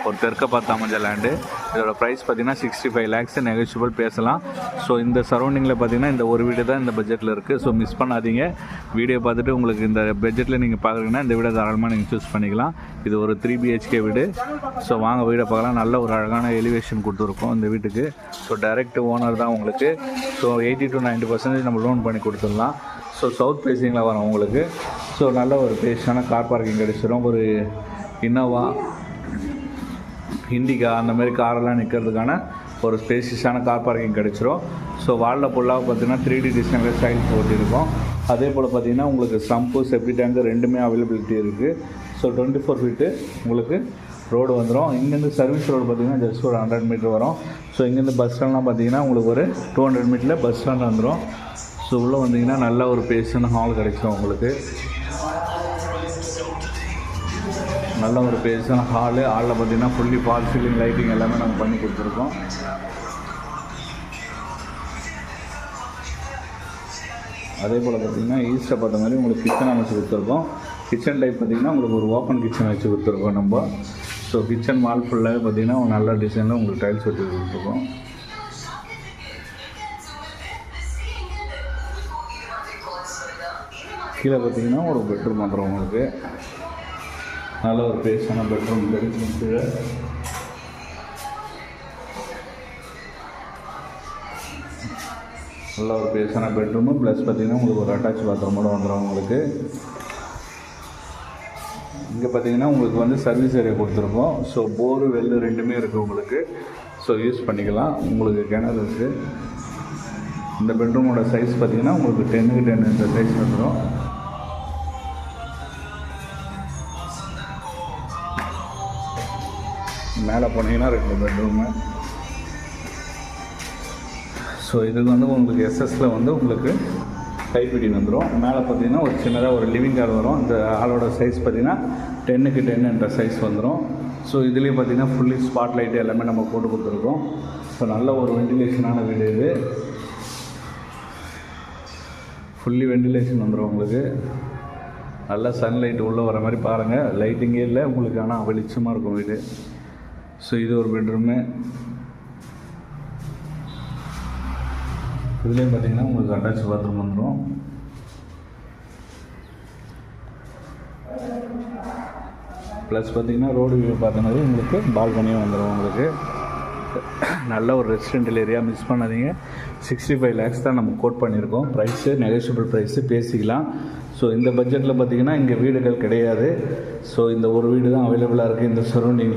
ஒரு தெற்க பார்த்து அமைஞ்ச லேண்டு. இதோட ப்ரைஸ் பார்த்தீங்கன்னா 65 lakhs, நெகோஷியபிள் பேசலாம். ஸோ இந்த சரௌண்டிங்கில் பார்த்தீங்கன்னா இந்த ஒரு வீடு தான் இந்த பட்ஜெட்டில் இருக்குது. ஸோ மிஸ் பண்ணாதீங்க. வீடியோ பார்த்துட்டு உங்களுக்கு இந்த பட்ஜெட்டில் நீங்கள் பார்க்குறீங்கன்னா இந்த வீடை தாராளமாக நீங்கள் சூஸ் பண்ணிக்கலாம். இது ஒரு 3 BHK வீடு. ஸோ வாங்க வீடை பார்க்கலாம். நல்ல ஒரு அழகான எலிவேஷன் கொடுத்துருக்கோம் இந்த வீட்டுக்கு. ஸோ டைரக்ட் ஓனர் தான் உங்களுக்கு. ஸோ 80 to 90% நம்ம லோன் பண்ணி கொடுத்துடலாம். ஸோ சவுத் ஃபேஸிங்கில் வரோம் உங்களுக்கு. ஸோ நல்ல ஒரு பேஷான கார் பார்க்கிங் கிடச்சிடும். ஒரு இன்னோவா, இண்டிகா அந்த மாதிரி காரெல்லாம் நிற்கிறதுக்கான ஒரு ஸ்பேசியஸான கார் பார்க்கிங் கிடச்சிரும். ஸோ வாலில் ஃபுல்லாக பார்த்தீங்கன்னா 3D டிசைனில் ஸ்டைல் போட்டிருக்கோம். அதே போல் பார்த்தீங்கன்னா உங்களுக்கு சம்பு, செப்டி டேங்கு ரெண்டுமே அவைலபிலிட்டி இருக்குது. ஸோ 24 feet உங்களுக்கு ரோடு வந்துடும். இங்கேருந்து சர்வீஸ் ரோடு பார்த்திங்கன்னா ஜஸ்ட் ஒரு 100 meter வரும். ஸோ இங்கேருந்து பஸ் ஸ்டாண்ட்லாம் பார்த்திங்கன்னா உங்களுக்கு ஒரு 200 meterல பஸ் ஸ்டாண்ட் வந்துடும். ஸோ உள்ளே வந்தீங்கன்னா நல்ல ஒரு பேஷன் ஹால் கிடைக்கும் உங்களுக்கு. நல்ல ஒரு பேஷன் ஹாலு. ஹாலில் பார்த்திங்கன்னா ஃபுல்லி ஃபால் சீலிங் லைட்டிங் எல்லாமே நம்ம பண்ணி கொடுத்துருக்கோம். அதே போல் பார்த்திங்கன்னா ஈஸ்ட்டை பார்த்த மாதிரி உங்களுக்கு கிச்சன் அமைச்சு கொடுத்துருக்கோம். கிச்சன் டைப் பார்த்திங்கன்னா உங்களுக்கு ஒரு ஓப்பன் கிச்சன் வச்சு கொடுத்துருக்கோம் நம்ம. ஸோ கிச்சன் வால் ஃபுல்லாகவே பார்த்திங்கன்னா ஒரு நல்ல டிசைனில் உங்களுக்கு டைல்ஸ் வச்சு கொடுத்துருக்கோம். கீழே பார்த்திங்கன்னா ஒரு பெட்ரூம் வந்துடும் உங்களுக்கு. நல்ல ஒரு பேஸான பெட்ரூம் கிடைக்கும். கீழே நல்ல ஒரு பேஸான பெட்ரூமு ப்ளஸ் பார்த்திங்கன்னா உங்களுக்கு ஒரு அட்டாச் பாத்ரூமோடு வந்துடும் உங்களுக்கு. இங்கே பார்த்திங்கன்னா உங்களுக்கு வந்து சர்வீஸ் ஏரியா கொடுத்துருக்கோம். ஸோ போரு வெல்லு ரெண்டுமே இருக்குது உங்களுக்கு. ஸோ யூஸ் பண்ணிக்கலாம். உங்களுக்கு கிணறு இருக்குது. இந்த பெட்ரூமோட சைஸ் பார்த்திங்கன்னா உங்களுக்கு 10x 10 இந்த சைஸ் வந்துடும். மேலே போனீங்கன்னா 2 பெட்ரூமு. ஸோ இதுக்கு வந்து உங்களுக்கு எஸ்எஸ்சில் வந்து உங்களுக்கு கைப்பிடி வந்துடும். மேலே பார்த்தீங்கன்னா ஒரு சின்னதாக ஒரு லிவிங் ஹால் வரும். இந்த ஹாலோட சைஸ் பார்த்திங்கன்னா 10x 10 என்ற சைஸ் வந்துடும். ஸோ இதுலேயே பார்த்திங்கன்னா ஃபுல்லி ஸ்பாட் லைட்டு எல்லாமே நம்ம போட்டு கொடுத்துருக்கோம். ஸோ நல்ல ஒரு வெண்டிலேஷனான வீடு இது. ஃபுல்லி வெண்டிலேஷன் வந்துடும் உங்களுக்கு. நல்லா சன்லைட் உள்ளே வர மாதிரி பாருங்கள். லைட்டிங்கே இல்லை உங்களுக்கு, ஆனால் வெளிச்சமாக இருக்கும் வீடு. ஸோ இது ஒரு பெட்ரூமு. இதுலேயும் பார்த்திங்கன்னா உங்களுக்கு அட்டாச் பாத்ரூம் வந்துடும். ப்ளஸ் பார்த்திங்கன்னா ரோடு வியூ பார்த்தோன்னது உங்களுக்கு பால்கனியும் வந்துடும் உங்களுக்கு. நல்ல ஒரு ரெசிடென்டல் ஏரியா. மிஸ் பண்ணாதீங்க. 65 lakhs தான் நம்ம கோட் பண்ணியிருக்கோம். ப்ரைஸு நெகோஷியபிள் ப்ரைஸு பேசிக்கலாம். ஸோ இந்த பட்ஜெட்டில் பார்த்திங்கன்னா இங்கே வீடுகள் கிடையாது. ஸோ இந்த ஒரு வீடு தான் அவைலபிளாக இருக்குது இந்த சரௌண்டிங்கில்.